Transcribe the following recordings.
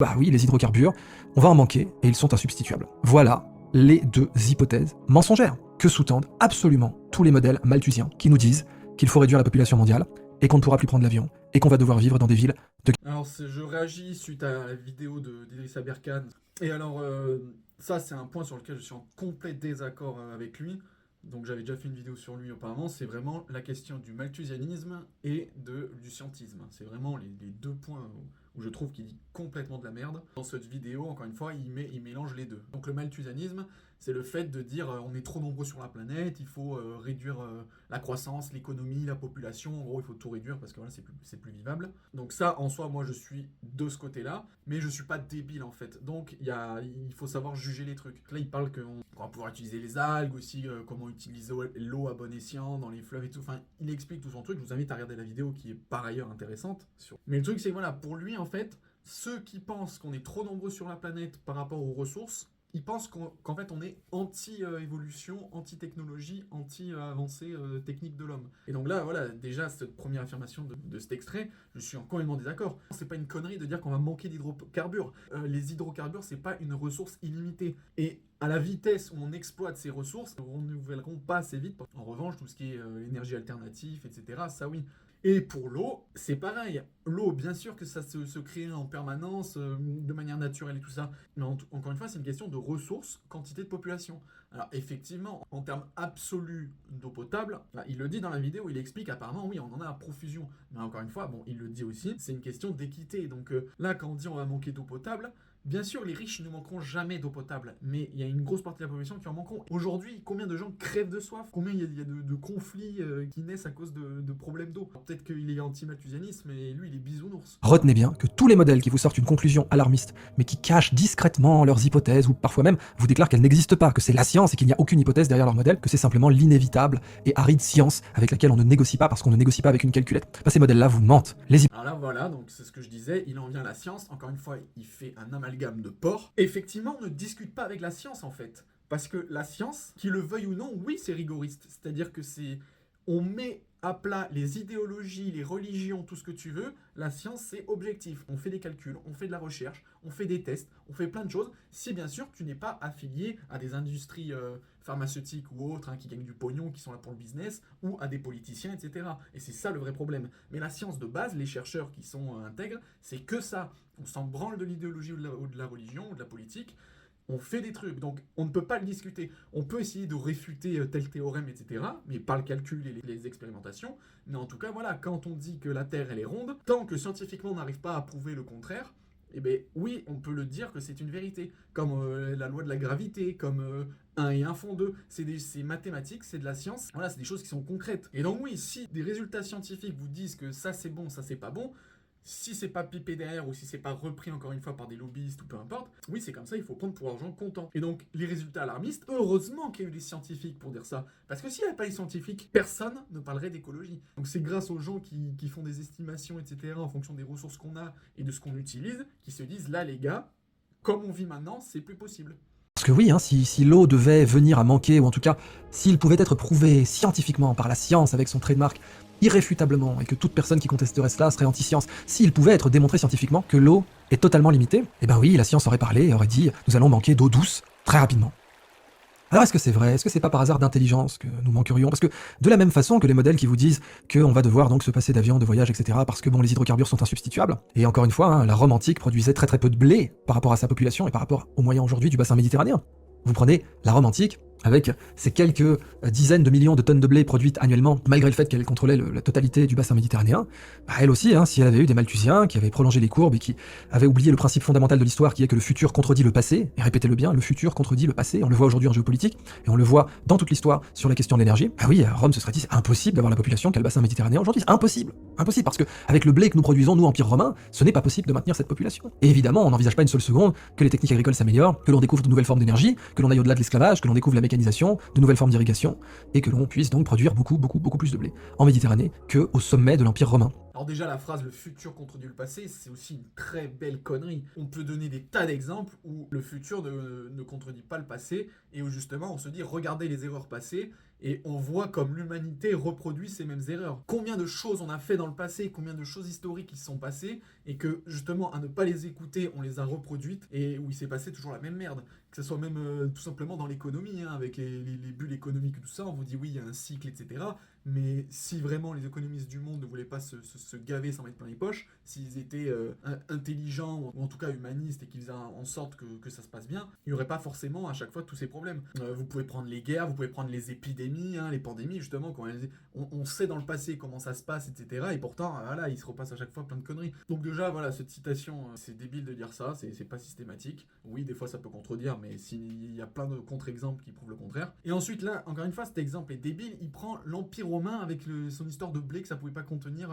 Bah oui, les hydrocarbures, on va en manquer et ils sont insubstituables. Voilà les deux hypothèses mensongères que sous-tendent absolument tous les modèles malthusiens qui nous disent qu'il faut réduire la population mondiale et qu'on ne pourra plus prendre l'avion et qu'on va devoir vivre dans des villes de... Alors, je réagis suite à la vidéo d'Idrissa Berkane. Et alors, ça, c'est un point sur lequel je suis en complet désaccord avec lui. Donc, j'avais déjà fait une vidéo sur lui auparavant. C'est vraiment la question du malthusianisme et du scientisme. C'est vraiment les deux points où je trouve qu'il dit complètement de la merde. Dans cette vidéo, encore une fois, il mélange les deux. Donc, le malthusianisme, c'est le fait de dire on est trop nombreux sur la planète, il faut réduire la croissance, l'économie, la population. En gros, il faut tout réduire parce que voilà, c'est plus vivable. Donc ça, en soi, moi, je suis de ce côté-là, mais je suis pas débile, en fait. Donc, il faut savoir juger les trucs. Là, il parle qu'on va pouvoir utiliser les algues aussi, comment utiliser l'eau à bon escient dans les fleuves et tout. Enfin, il explique tout son truc. Je vous invite à regarder la vidéo qui est par ailleurs intéressante. Mais le truc, c'est que voilà, pour lui, en fait, ceux qui pensent qu'on est trop nombreux sur la planète par rapport aux ressources, ils pensent qu'en fait on est anti-évolution, anti-technologie, anti-avancée technique de l'homme. Et donc là, voilà, déjà cette première affirmation de cet extrait, je suis en complètement désaccord. C'est pas une connerie de dire qu'on va manquer d'hydrocarbures. Les hydrocarbures, c'est pas une ressource illimitée. Et à la vitesse où on exploite ces ressources, on ne renouvelleront pas assez vite. En revanche, tout ce qui est énergie alternative, etc., ça oui. Et pour l'eau, c'est pareil. L'eau, bien sûr que ça se crée en permanence, de manière naturelle et tout ça. Mais encore une fois, c'est une question de ressources, quantité de population. Alors effectivement, en termes absolus d'eau potable, là, il le dit dans la vidéo, il explique apparemment, oui, on en a à profusion. Mais encore une fois, bon, il le dit aussi, c'est une question d'équité. Donc là, quand on dit on va manquer d'eau potable, bien sûr, les riches ne manqueront jamais d'eau potable, mais il y a une grosse partie de la population qui en manqueront. Aujourd'hui, combien de gens crèvent de soif? Combien il y a de conflits qui naissent à cause de problèmes d'eau? Peut-être qu'il est anti-malthusianiste, mais lui, il est bisounours. Retenez bien que tous les modèles qui vous sortent une conclusion alarmiste, mais qui cachent discrètement leurs hypothèses, ou parfois même vous déclarent qu'elles n'existent pas, que c'est la science et qu'il n'y a aucune hypothèse derrière leur modèle, que c'est simplement l'inévitable et aride science avec laquelle on ne négocie pas parce qu'on ne négocie pas avec une calculette. Bah, ces modèles-là vous mentent. Alors là, voilà, donc c'est ce que je disais, il en vient à la science. Encore une fois, il fait un amalgame de porc. Effectivement, on ne discute pas avec la science, en fait. Parce que la science, qu'il le veuille ou non, oui, c'est rigoriste. C'est-à-dire que c'est... On met à plat les idéologies, les religions, tout ce que tu veux. La science, c'est objectif. On fait des calculs, on fait de la recherche, on fait des tests, on fait plein de choses. Si bien sûr tu n'es pas affilié à des industries pharmaceutiques ou autres qui gagnent du pognon, qui sont là pour le business, ou à des politiciens, etc. Et c'est ça le vrai problème. Mais la science de base, les chercheurs qui sont intègres, c'est que ça. On s'en branle de l'idéologie ou de la religion ou de la politique. On fait des trucs, donc on ne peut pas le discuter. On peut essayer de réfuter tel théorème, etc., mais par le calcul et les expérimentations. Mais en tout cas, voilà, quand on dit que la Terre, elle est ronde, tant que scientifiquement on n'arrive pas à prouver le contraire, eh bien oui, on peut le dire que c'est une vérité. Comme la loi de la gravité, comme 1 et 1 font 2. C'est mathématique, c'est de la science. Voilà, c'est des choses qui sont concrètes. Et donc oui, si des résultats scientifiques vous disent que ça c'est bon, ça c'est pas bon, si c'est pas pipé derrière ou si c'est pas repris encore une fois par des lobbyistes ou peu importe, oui, c'est comme ça, il faut prendre pour argent comptant. Et donc, les résultats alarmistes, heureusement qu'il y a eu des scientifiques pour dire ça. Parce que s'il n'y avait pas les scientifiques, personne ne parlerait d'écologie. Donc, c'est grâce aux gens qui font des estimations, etc., en fonction des ressources qu'on a et de ce qu'on utilise, qui se disent là, les gars, comme on vit maintenant, c'est plus possible. Parce que oui, si l'eau devait venir à manquer, ou en tout cas, s'il pouvait être prouvé scientifiquement par la science avec son trademark, irréfutablement, et que toute personne qui contesterait cela serait anti-science, s'il pouvait être démontré scientifiquement que l'eau est totalement limitée, eh ben oui, la science aurait parlé et aurait dit « nous allons manquer d'eau douce très rapidement ». Alors est-ce que c'est vrai? Est-ce que c'est pas par hasard d'intelligence que nous manquerions? Parce que de la même façon que les modèles qui vous disent qu'on va devoir donc se passer d'avions, de voyages, etc. parce que bon, les hydrocarbures sont insubstituables, et encore une fois, la Rome antique produisait très très peu de blé par rapport à sa population et par rapport aux moyens aujourd'hui du bassin méditerranéen. Vous prenez la Rome antique, avec ces quelques dizaines de millions de tonnes de blé produites annuellement, malgré le fait qu'elle contrôlait la totalité du bassin méditerranéen, bah elle aussi, si elle avait eu des Malthusiens qui avaient prolongé les courbes et qui avaient oublié le principe fondamental de l'histoire qui est que le futur contredit le passé, et répétez-le bien, le futur contredit le passé, on le voit aujourd'hui en géopolitique, et on le voit dans toute l'histoire sur la question de l'énergie, bah oui, Rome se serait dit, c'est impossible d'avoir la population qu'a le bassin méditerranéen aujourd'hui, c'est impossible, impossible, parce que avec le blé que nous produisons, nous, Empire romain, ce n'est pas possible de maintenir cette population. Et évidemment, on n'envisage pas une seule seconde que les techniques agricoles s'améliorent, que l'on découvre de nouvelles formes d'énergie, que l'on aille au-delà de l'esclavage, que l'on découvre la mécanisation, de nouvelles formes d'irrigation, et que l'on puisse donc produire beaucoup plus de blé en Méditerranée qu'au sommet de l'Empire romain. Alors déjà, la phrase « le futur contredit le passé », c'est aussi une très belle connerie. On peut donner des tas d'exemples où le futur ne contredit pas le passé, et où justement on se dit « regardez les erreurs passées », Et on voit comme l'humanité reproduit ces mêmes erreurs. Combien de choses on a fait dans le passé, combien de choses historiques qui se sont passées, et que justement, à ne pas les écouter, on les a reproduites, et où il s'est passé toujours la même merde. Que ce soit même tout simplement dans l'économie, hein, avec les bulles économiques et tout ça, on vous dit oui, il y a un cycle, etc. Mais si vraiment les économistes du monde ne voulaient pas se gaver sans mettre plein les poches, s'ils étaient intelligents, ou en tout cas humanistes, et qu'ils faisaient en sorte que ça se passe bien, il n'y aurait pas forcément à chaque fois tous ces problèmes. Vous pouvez prendre les guerres, vous pouvez prendre les épidémies, hein, les pandémies, justement, quand on sait dans le passé comment ça se passe, etc. Et pourtant, voilà, il se repasse à chaque fois plein de conneries. Donc déjà, voilà, cette citation, c'est débile de dire ça, c'est pas systématique. Oui, des fois ça peut contredire, mais s'il y a plein de contre-exemples qui prouvent le contraire. Et ensuite, là, encore une fois, cet exemple est débile, il prend l'Empire romain avec son histoire de blé que ça pouvait pas contenir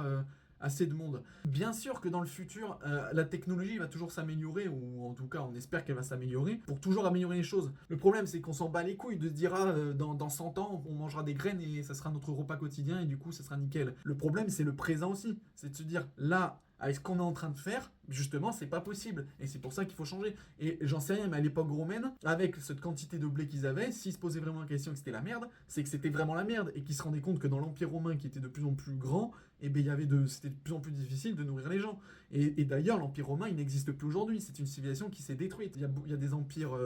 assez de monde. Bien sûr que dans le futur, la technologie va toujours s'améliorer, ou en tout cas on espère qu'elle va s'améliorer, pour toujours améliorer les choses. Le problème c'est qu'on s'en bat les couilles de se dire dans 100 ans on mangera des graines et ça sera notre repas quotidien et du coup ça sera nickel. Le problème c'est le présent aussi, c'est de se dire là, avec ce qu'on est en train de faire, justement, c'est pas possible. Et c'est pour ça qu'il faut changer. Et j'en sais rien, mais à l'époque romaine, avec cette quantité de blé qu'ils avaient, s'ils se posaient vraiment la question que c'était la merde, c'est que c'était vraiment la merde. Et qu'ils se rendaient compte que dans l'Empire romain, qui était de plus en plus grand, eh ben, c'était de plus en plus difficile de nourrir les gens. Et d'ailleurs, l'Empire romain, il n'existe plus aujourd'hui. C'est une civilisation qui s'est détruite. Il y a des empires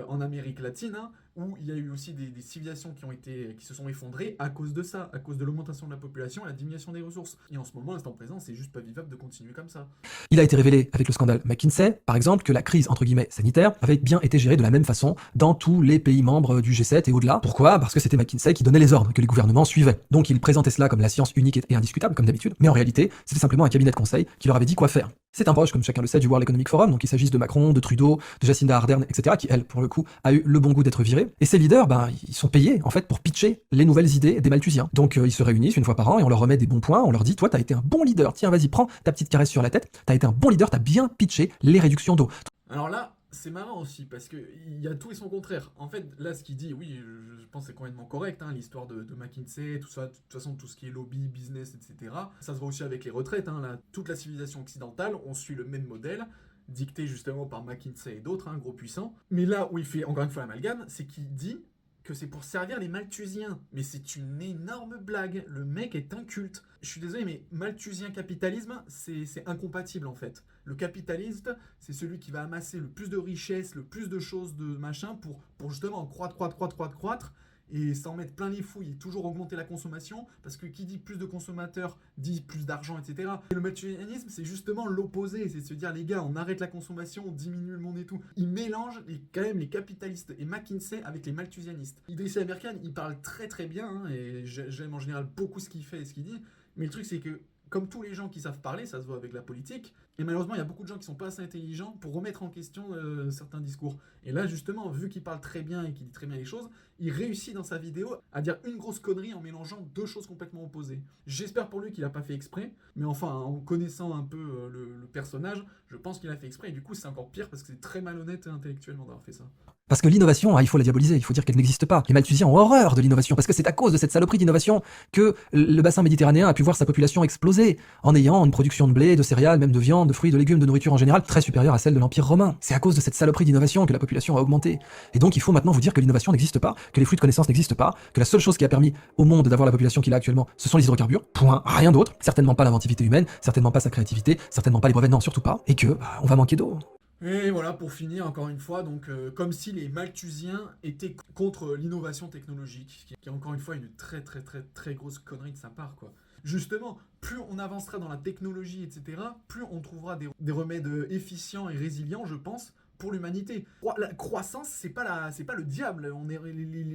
en Amérique latine, hein, où il y a eu aussi des civilisations qui se sont effondrées à cause de ça, à cause de l'augmentation de la population et la diminution des ressources. Et en ce moment, à l'instant présent, c'est juste pas vivable de continuer comme ça. Il a été révélé avec le scandale McKinsey, par exemple, que la crise entre guillemets sanitaire avait bien été gérée de la même façon dans tous les pays membres du G7 et au-delà. Pourquoi ? Parce que c'était McKinsey qui donnait les ordres, que les gouvernements suivaient. Donc il présentait cela comme la science unique et indiscutable, comme d'habitude, mais en réalité, c'était simplement un cabinet de conseil qui leur avait dit quoi faire. C'est un proche, comme chacun le sait, du World Economic Forum, donc il s'agisse de Macron, de Trudeau, de Jacinda Ardern, etc., qui, elle, pour le coup, a eu le bon goût d'être virée. Et ces leaders, ils sont payés, en fait, pour pitcher les nouvelles idées des Malthusiens. Donc ils se réunissent une fois par an et on leur remet des bons points, on leur dit, toi, t'as été un bon leader, tiens, vas-y, prends ta petite caresse sur la tête, t'as été un bon leader, t'as bien pitché les réductions d'eau. Alors là, c'est marrant aussi, parce qu'il y a tout et son contraire. En fait, là, ce qu'il dit, oui, je pense que c'est complètement correct, hein, l'histoire de McKinsey, tout ça, de toute façon, tout ce qui est lobby, business, etc. Ça se voit aussi avec les retraites, hein, là, toute la civilisation occidentale, on suit le même modèle, dicté justement par McKinsey et d'autres, hein, gros puissants. Mais là où il fait encore une fois l'amalgame, c'est qu'il dit que c'est pour servir les Malthusiens. Mais c'est une énorme blague. Le mec est inculte. Je suis désolé, mais Malthusien capitalisme, c'est incompatible en fait. Le capitaliste, c'est celui qui va amasser le plus de richesses, le plus de choses, de machin, pour justement croître, et s'en mettre plein les fouilles, et toujours augmenter la consommation, parce que qui dit plus de consommateurs dit plus d'argent, etc. Et le malthusianisme, c'est justement l'opposé, c'est de se dire, les gars, on arrête la consommation, on diminue le monde et tout. Il mélange quand même les capitalistes et McKinsey avec les malthusianistes. Idriss Aberkan, il parle très très bien, hein, et j'aime en général beaucoup ce qu'il fait et ce qu'il dit, mais le truc c'est que, comme tous les gens qui savent parler, ça se voit avec la politique, et malheureusement, il y a beaucoup de gens qui sont pas assez intelligents pour remettre en question certains discours. Et là, justement, vu qu'il parle très bien et qu'il dit très bien les choses, il réussit dans sa vidéo à dire une grosse connerie en mélangeant deux choses complètement opposées. J'espère pour lui qu'il a pas fait exprès, mais enfin, en connaissant un peu le personnage, je pense qu'il a fait exprès, et du coup, c'est encore pire parce que c'est très malhonnête intellectuellement d'avoir fait ça. Parce que l'innovation, il faut la diaboliser, il faut dire qu'elle n'existe pas. Les Malthusiens ont horreur de l'innovation, parce que c'est à cause de cette saloperie d'innovation que le bassin méditerranéen a pu voir sa population exploser, en ayant une production de blé, de céréales, même de viande, de fruits, de légumes, de nourriture en général, très supérieure à celle de l'Empire romain. C'est à cause de cette saloperie d'innovation que la population a augmenté. Et donc il faut maintenant vous dire que l'innovation n'existe pas, que les flux de connaissances n'existent pas, que la seule chose qui a permis au monde d'avoir la population qu'il a actuellement, ce sont les hydrocarbures, point, rien d'autre, certainement pas l'inventivité humaine, certainement pas sa créativité, certainement pas les brevets, non, surtout pas, et que on va manquer d'eau. Et voilà, pour finir, encore une fois, donc comme si les Malthusiens étaient contre l'innovation technologique, qui est encore une fois une très très très très grosse connerie de sa part, quoi. Justement, plus on avancera dans la technologie, etc., plus on trouvera des remèdes efficients et résilients, je pense, pour l'humanité. La croissance, c'est pas le diable.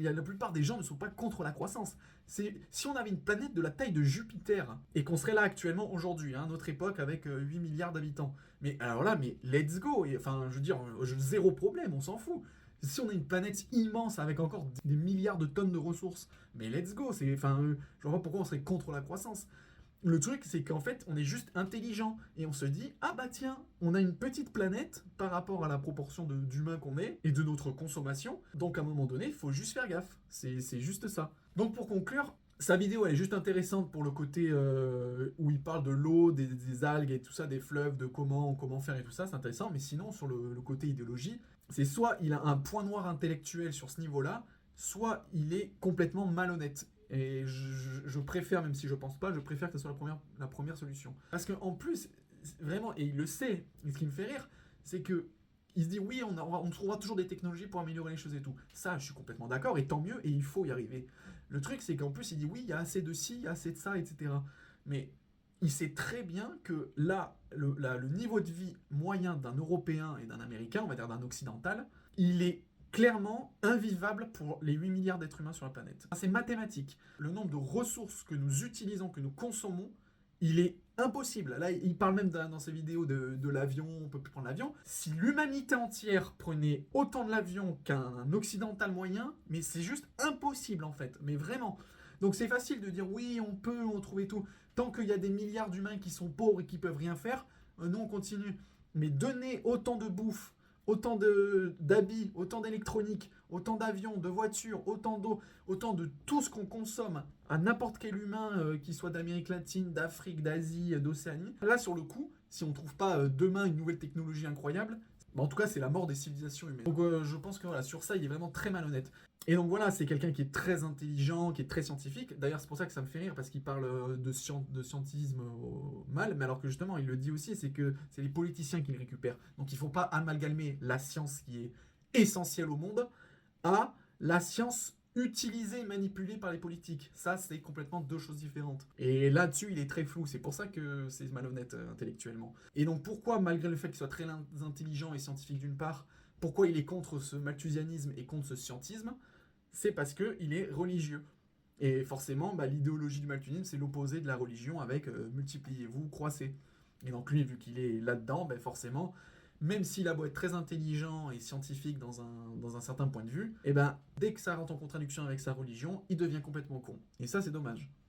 La plupart des gens ne sont pas contre la croissance. Si on avait une planète de la taille de Jupiter, et qu'on serait là actuellement aujourd'hui, hein, notre époque avec 8 milliards d'habitants, mais alors là, mais let's go. Et, enfin, je veux dire, zéro problème, on s'en fout. Si on a une planète immense avec encore des milliards de tonnes de ressources, mais let's go. Je vois pas pourquoi on serait contre la croissance. Le truc, c'est qu'en fait, on est juste intelligent. Et on se dit, ah bah tiens, on a une petite planète par rapport à la proportion d'humains qu'on est et de notre consommation. Donc à un moment donné, il faut juste faire gaffe. C'est juste ça. Donc pour conclure, sa vidéo, elle est juste intéressante pour le côté où il parle de l'eau, des algues et tout ça, des fleuves, de comment faire et tout ça, c'est intéressant. Mais sinon, sur le côté idéologie, c'est soit il a un point noir intellectuel sur ce niveau-là, soit il est complètement malhonnête. Et je préfère, même si je pense pas, je préfère que ce soit la première solution. Parce qu'en plus, vraiment, et il le sait, et ce qui me fait rire, c'est que il se dit oui, on trouvera toujours des technologies pour améliorer les choses et tout. Ça, je suis complètement d'accord, et tant mieux, et il faut y arriver. Le truc, c'est qu'en plus, il dit oui, il y a assez de ci, il y a assez de ça, etc. Mais il sait très bien que là, le niveau de vie moyen d'un Européen et d'un Américain, on va dire d'un Occidental, il est clairement invivable pour les 8 milliards d'êtres humains sur la planète. C'est mathématique. Le nombre de ressources que nous utilisons, que nous consommons, il est impossible. Là, il parle même dans ses vidéos de l'avion, on peut plus prendre l'avion. Si l'humanité entière prenait autant de l'avion qu'un occidental moyen, mais c'est juste impossible en fait, mais vraiment. Donc c'est facile de dire oui, on peut, on trouve et tout. Tant qu'il y a des milliards d'humains qui sont pauvres et qui peuvent rien faire, nous on continue. Mais donner autant de bouffe, autant d'habits, autant d'électronique, autant d'avions, de voitures, autant d'eau, autant de tout ce qu'on consomme à n'importe quel humain, qui soit d'Amérique latine, d'Afrique, d'Asie, d'Océanie. Là, sur le coup, si on ne trouve pas demain une nouvelle technologie incroyable, en tout cas, c'est la mort des civilisations humaines. Donc je pense que voilà, sur ça, il est vraiment très malhonnête. Et donc voilà, c'est quelqu'un qui est très intelligent, qui est très scientifique. D'ailleurs, c'est pour ça que ça me fait rire, parce qu'il parle de scientisme mal, mais alors que justement, il le dit aussi, c'est que c'est les politiciens qui le récupèrent. Donc il ne faut pas amalgamer la science qui est essentielle au monde à la science utilisée et manipulée par les politiques. Ça, c'est complètement deux choses différentes. Et là-dessus, il est très flou. C'est pour ça que c'est malhonnête intellectuellement. Et donc pourquoi, malgré le fait qu'il soit très intelligent et scientifique d'une part, pourquoi il est contre ce malthusianisme et contre ce scientisme? C'est parce qu'il est religieux. Et forcément, l'idéologie du malthusianisme, c'est l'opposé de la religion avec multipliez-vous, croissez. Et donc lui, vu qu'il est là-dedans, forcément, même s'il a beau être très intelligent et scientifique dans un certain point de vue, dès que ça rentre en contradiction avec sa religion, il devient complètement con. Et ça, c'est dommage.